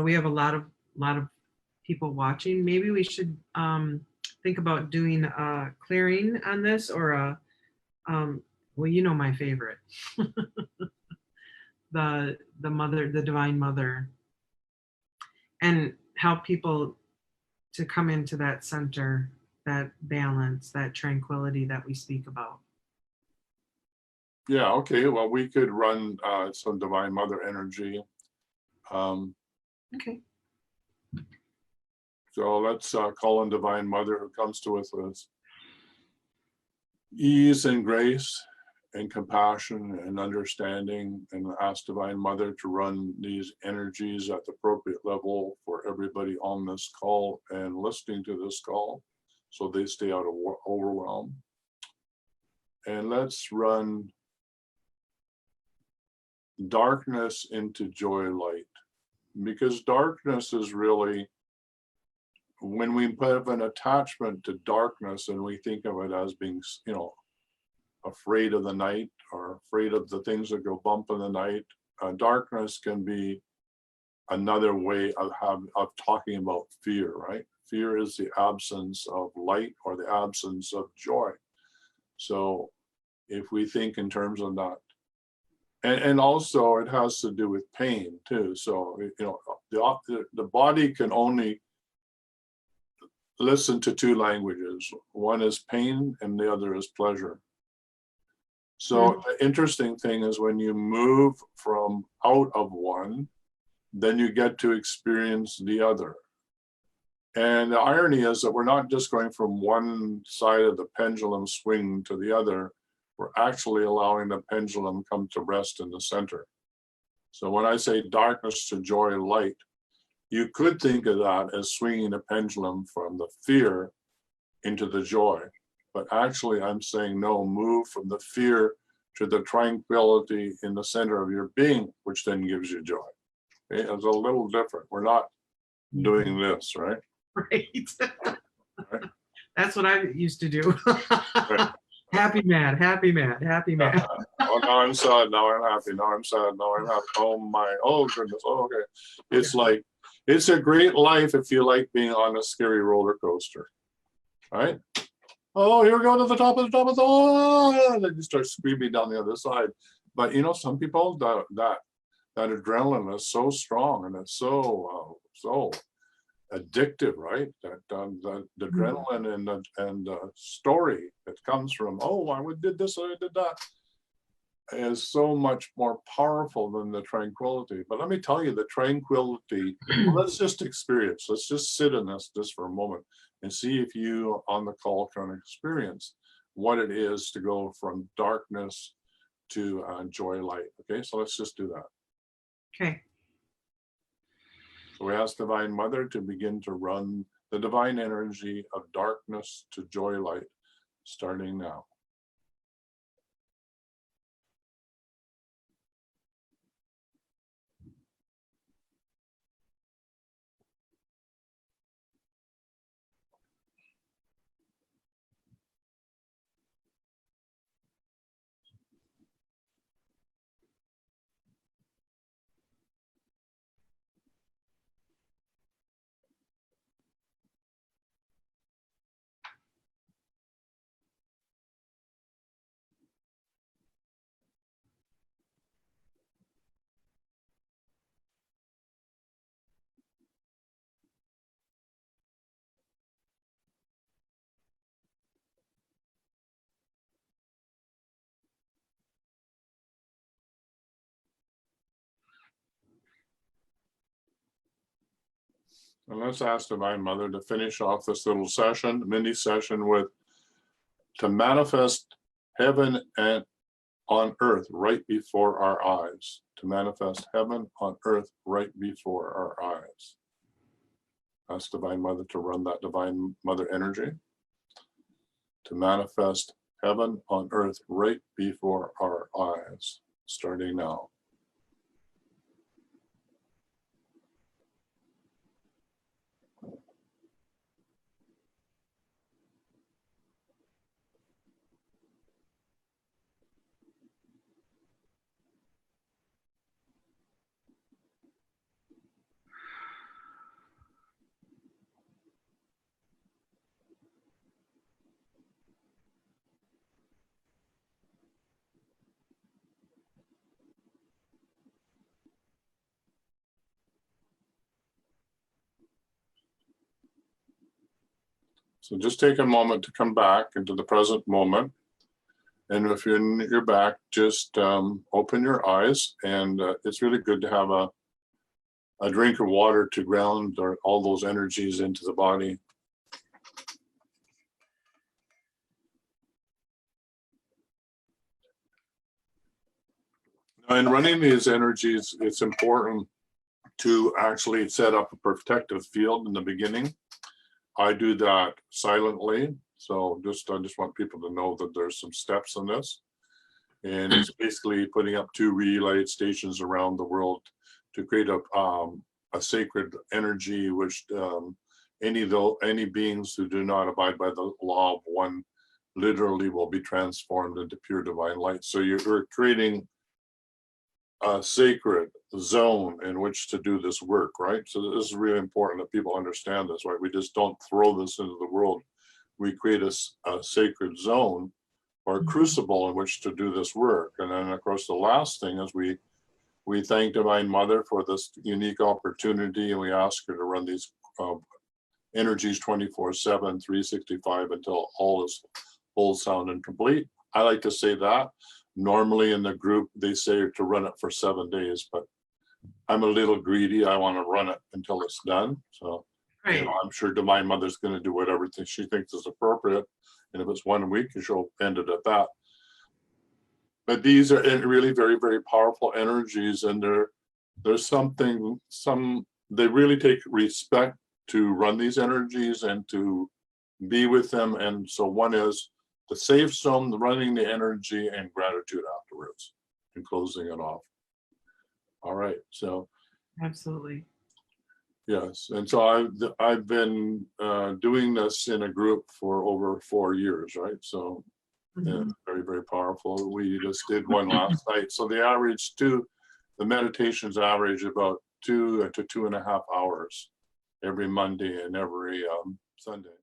We have a lot of people watching. Maybe we should think about doing a clearing on this, or a well, you know my favorite, the mother, the divine mother, and help people to come into that center, that balance, that tranquility that we speak about. Yeah, okay. Well, we could run some Divine Mother energy. Okay. So let's call on Divine Mother, who comes to us with ease and grace and compassion and understanding, and ask Divine Mother to run these energies at the appropriate level for everybody on this call and listening to this call, so they stay out of overwhelm. And let's run darkness into joy light, because darkness is really, when we put an attachment to darkness and we think of it as being, you know, afraid of the night or afraid of the things that go bump in the night, darkness can be another way of talking about fear, right? Fear is the absence of light or the absence of joy. So if we think in terms of that, and also it has to do with pain too. So, you know, the body can only listen to two languages. One is pain and the other is pleasure. So the interesting thing is, when you move from out of one, then you get to experience the other. And the irony is that we're not just going from one side of the pendulum swing to the other, we're actually allowing the pendulum come to rest in the center. So when I say darkness to joy light, you could think of that as swinging a pendulum from the fear into the joy. But actually I'm saying, no, move from the fear to the tranquility in the center of your being, which then gives you joy. Okay? It's a little different. We're not doing this, right? Right. Right. That's what I used to do. Right. Happy mad, happy mad, happy mad. Oh, now I'm sad, now I'm happy, now I'm sad, now I'm happy. Oh my, oh goodness, oh, okay. It's like, it's a great life if you like being on a scary roller coaster, right? Oh, here we go to the top of the top of the, oh, and then you start screaming down the other side. But you know, some people, that adrenaline is so strong and it's so addictive, right? That the adrenaline and the story that comes from, oh, I did this, I did that, is so much more powerful than the tranquility. But let me tell you, the tranquility, well, let's just experience, let's just sit in this just for a moment and see if you on the call can experience what it is to go from darkness to joy light. Okay, so let's just do that. Okay. So we ask Divine Mother to begin to run the divine energy of darkness to joy light, starting now. And let's ask Divine Mother to finish off this little session, mini session, with to manifest heaven and on earth right before our eyes. To manifest heaven on earth right before our eyes. Ask Divine Mother to run that Divine Mother energy. To manifest heaven on earth right before our eyes, starting now. So just take a moment to come back into the present moment. And if you're back, just open your eyes. And it's really good to have a drink of water to ground all those energies into the body. Now, in running these energies, it's important to actually set up a protective field in the beginning. I do that silently. So I just want people to know that there's some steps in this. And it's basically putting up 2 relay stations around the world to create a sacred energy, which any beings who do not abide by the law of one literally will be transformed into pure divine light. So you're creating a sacred zone in which to do this work, right? So this is really important that people understand this, right? We just don't throw this into the world. We create a sacred zone or a crucible in which to do this work. And then of course, the last thing is we thank Divine Mother for this unique opportunity, and we ask her to run these energies 24/7, 365 until all is whole, sound, and complete. I like to say that. Normally in the group, they say to run it for 7 days, but I'm a little greedy. I want to run it until it's done. So Right. you know, I'm sure Divine Mother's going to do whatever she thinks is appropriate. And if it's 1 week, she'll end it at that. But these are really very, very powerful energies, and there's they really take respect to run these energies and to be with them. And so one is the safe zone, the running the energy, and gratitude afterwards, and closing it off. All right, so Absolutely. yes, and so I've been doing this in a group for over 4 years, right? So yeah, very, very powerful. We just did one last night. So the meditations average about 2 to 2.5 hours every Monday and every Sunday.